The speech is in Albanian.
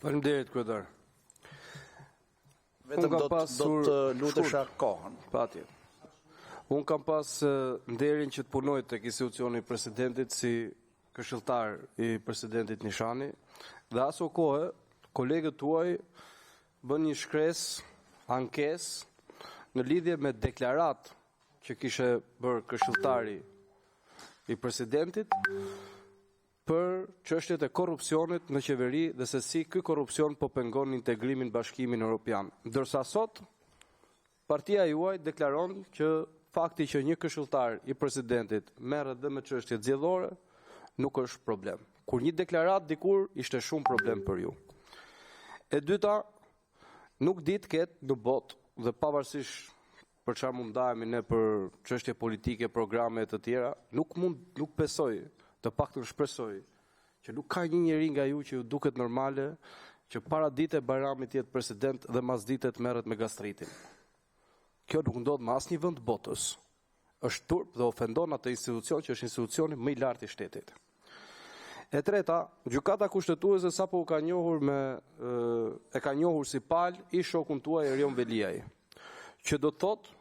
Faleminderit, kryetar. Vetëm do të lutesha kohën. Patjetër. Unë kam pas nderin që të punoj tek institucioni i presidentit si këshilltar i presidentit Nishani, dhe aso kohë kolegët tuaj bën një shkresë, ankesë në lidhje me deklarat që kishe bërë këshilltari i presidentit për çështjet e korrupsionit në qeveri dhe se si ky korrupsion po pengon integrimin Bashkimin Evropian. Ndërsa sot partia juaj deklaron që fakti që një këshilltar i presidentit merret dhe me çështje zgjedhore nuk është problem. Kur një deklarat dikur ishte shumë problem për ju. E dyta, nuk di të ketë në botë dhe pavarësisht për çfarë mund ndahemi ne për çështje politike, programe e të tjera, nuk besoj, të paktën shpresoj, që nuk ka një njeri nga ju që ju duket normale që para dite Bajramit jetë president dhe mas ditet merret me gastritin. Kjo nuk ndodh në asnjë vend botës. Është turp dhe ofendon atë institucion që është institucioni më i lartë i shtetit. E treta, gjykata kushtetuese sapo ka njohur e ka njohur si palë i shokun tuaj Erion Veliaj, që do të thotë